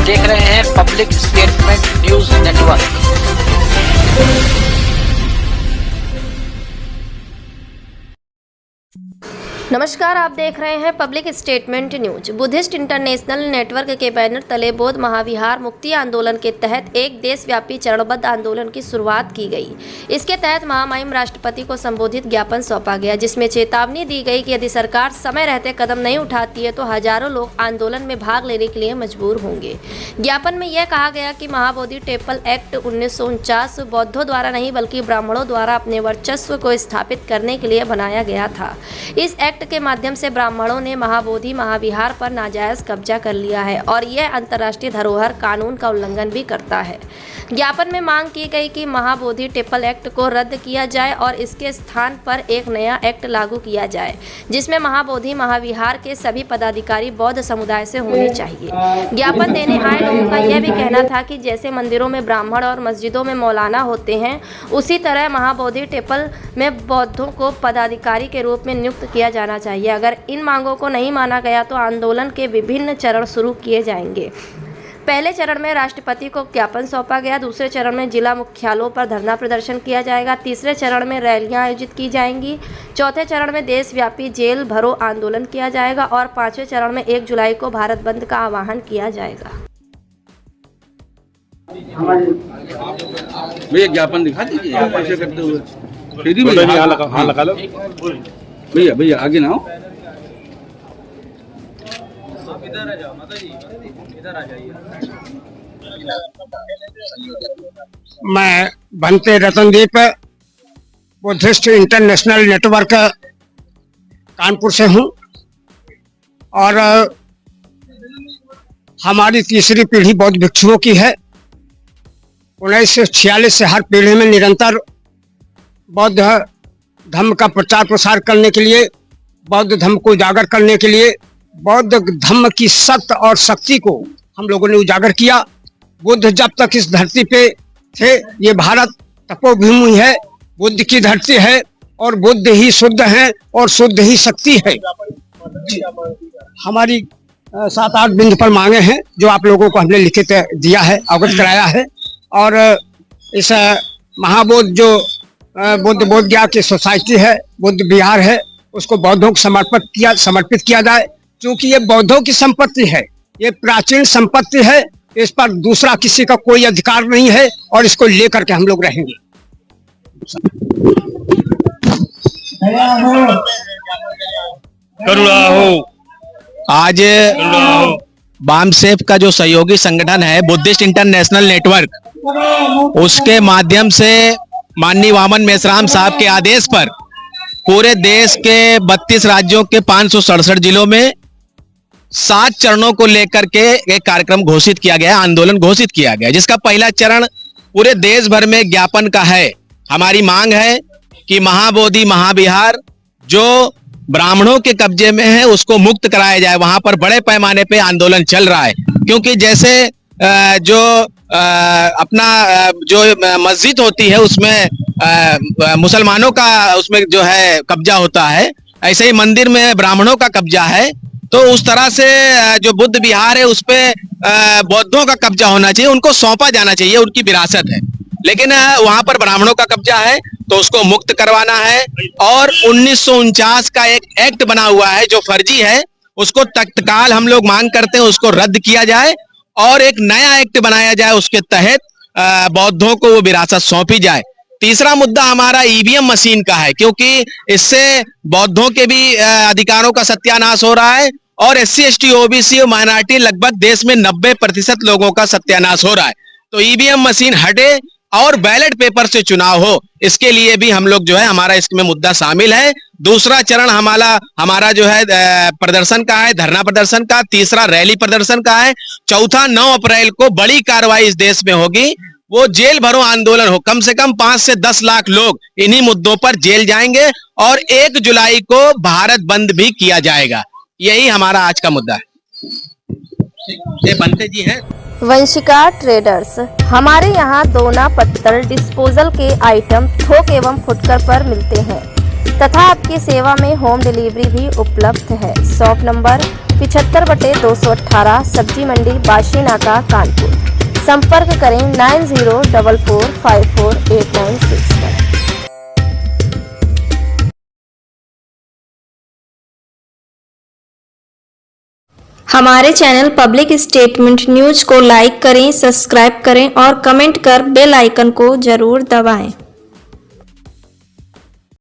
देख रहे हैं पब्लिक स्टेटमेंट न्यूज नेटवर्क। नमस्कार, आप देख रहे हैं public statement news. Buddhist international network के बैनर तले बौद्ध महाविहार मुक्ति आंदोलन के तहत एक देशव्यापी चरणबद्ध आंदोलन की शुरुआत की गई। इसके तहत महामहिम राष्ट्रपति को संबोधित ज्ञापन सौंपा गया, जिसमें चेतावनी दी गई कि यदि सरकार समय रहते कदम नहीं उठाती है तो हजारों लोग आंदोलन में भाग लेने के लिए मजबूर होंगे। ज्ञापन में यह कहा गया कि महाबोधि टेम्पल एक्ट 1949 बौद्धों द्वारा नहीं बल्कि ब्राह्मणों द्वारा अपने वर्चस्व को स्थापित करने के लिए बनाया गया था। इस एक्ट के माध्यम से ब्राह्मणों ने महाबोधि महाविहार पर नाजायज कब्जा कर लिया है और यह अंतर्राष्ट्रीय धरोहर कानून का उल्लंघन भी करता है। ज्ञापन में मांग की गई कि महाबोधि टेम्पल एक्ट को रद्द किया जाए और इसके स्थान पर एक नया एक्ट लागू किया जाए, जिसमें महाबोधि महाविहार के सभी पदाधिकारी बौद्ध समुदाय से होने चाहिए। ज्ञापन देने आए लोगों का यह भी कहना था कि जैसे मंदिरों में ब्राह्मण और मस्जिदों में मौलाना होते हैं, उसी तरह महाबोधि टेम्पल में बौद्धों को पदाधिकारी के रूप में नियुक्त किया जाना चाहिए। अगर इन मांगों को नहीं माना गया तो आंदोलन के विभिन्न चरण शुरू किए जाएंगे। पहले चरण में राष्ट्रपति को ज्ञापन सौंपा गया, दूसरे चरण में जिला मुख्यालयों पर धरना प्रदर्शन किया जाएगा, तीसरे चरण में रैलियां आयोजित की जाएंगी, चौथे चरण में देशव्यापी जेल भरो आंदोलन किया जाएगा और पांचवें चरण में 1 जुलाई को भारत बंद का आह्वान किया जाएगा। भैया ज्ञापन दिखा दीजिए ऐसे करते हुए। हाँ लगा लो भैया, भैया आगे ना हो। इधर आ जाओ माता जी, इधर आ जाइए। मैं बनते Ratandeep Buddhist international network Kanpur से हूँ और हमारी तीसरी पीढ़ी बौद्ध भिक्षुओं की है। 1946 से हर पीढ़ी में निरंतर बौद्ध धर्म का प्रचार प्रसार करने के लिए, बौद्ध धर्म को उजागर करने के लिए, बौद्ध धर्म की सत्य और शक्ति को हम लोगों ने उजागर किया। बुद्ध जब तक इस धरती पे थे, ये भारत तपोभूमि है, बुद्ध की धरती है और बुद्ध ही शुद्ध है और शुद्ध ही शक्ति है। हमारी 7-8 बिंदु पर मांगे हैं जो आप लोगों को हमने लिखित दिया है, अवगत कराया है। और इस महाबोध जो बुद्ध गया की सोसाइटी है, बुद्ध विहार है, उसको बौद्धों को समर्पित किया जाए, क्योंकि ये बौद्धों की संपत्ति है, ये प्राचीन संपत्ति है, इस पर दूसरा किसी का कोई अधिकार नहीं है और इसको लेकर के हम लोग रहेंगे। करुणा हो। आज बामसेफ का जो सहयोगी संगठन है बुद्धिस्ट इंटरनेशनल नेटवर्क, उसके माध्यम से माननीय वामन मेश्राम साहब के आदेश पर पूरे देश के 32 राज्यों के 567 जिलों में 7 चरणों को लेकर के एक कार्यक्रम घोषित किया गया, आंदोलन घोषित किया गया, जिसका पहला चरण पूरे देश भर में ज्ञापन का है। हमारी मांग है कि महाबोधि महाविहार जो ब्राह्मणों के कब्जे में है उसको मुक्त कराया जाए। वहां पर बड़े पैमाने पे आंदोलन चल रहा है, क्योंकि जैसे जो अपना जो मस्जिद होती है उसमें मुसलमानों का उसमें जो है कब्जा होता है, ऐसे ही मंदिर में ब्राह्मणों का कब्जा है। तो उस तरह से जो बुद्ध विहार है उस पे बौद्धों का कब्जा होना चाहिए, उनको सौंपा जाना चाहिए, उनकी विरासत है। लेकिन वहां पर ब्राह्मणों का कब्जा है तो उसको मुक्त करवाना है। और 1949 का एक एक्ट बना हुआ है जो फर्जी है, उसको तत्काल हम लोग मांग करते हैं उसको रद्द किया जाए और एक नया एक्ट बनाया जाए, उसके तहत बौद्धों को वो विरासत सौंपी जाए। तीसरा मुद्दा हमारा ईवीएम मशीन का है, क्योंकि इससे बौद्धों के भी अधिकारों का सत्यानाश हो रहा है और SC ST OBC और माइनॉरिटी लगभग देश में 90% लोगों का सत्यानाश हो रहा है। तो ईवीएम मशीन हटे और बैलेट पेपर से चुनाव हो, इसके लिए भी हम लोग जो है हमारा इसमें मुद्दा शामिल है। दूसरा चरण हमारा जो है प्रदर्शन का है, धरना प्रदर्शन का, तीसरा रैली प्रदर्शन का है, चौथा 9 अप्रैल को बड़ी कार्रवाई इस देश में होगी, वो जेल भरो आंदोलन हो। कम से कम 5 से 10 लाख लोग इन्हीं मुद्दों पर जेल जाएंगे और 1 जुलाई को भारत बंद भी किया जाएगा। यही हमारा आज का मुद्दा है। ये बनते जी हैं वंशिका ट्रेडर्स। हमारे यहाँ दोना पत्तल डिस्पोजल के आइटम थोक एवं फुटकर पर मिलते हैं तथा आपकी सेवा में होम डिलीवरी भी उपलब्ध है। शॉप नंबर 75/218 सब्जी मंडी बाशी नाका कानपुर। संपर्क करें 9044548961। हमारे चैनल पब्लिक स्टेटमेंट न्यूज को लाइक करें, सब्सक्राइब करें और कमेंट कर बेल आइकन को जरूर दबाएं।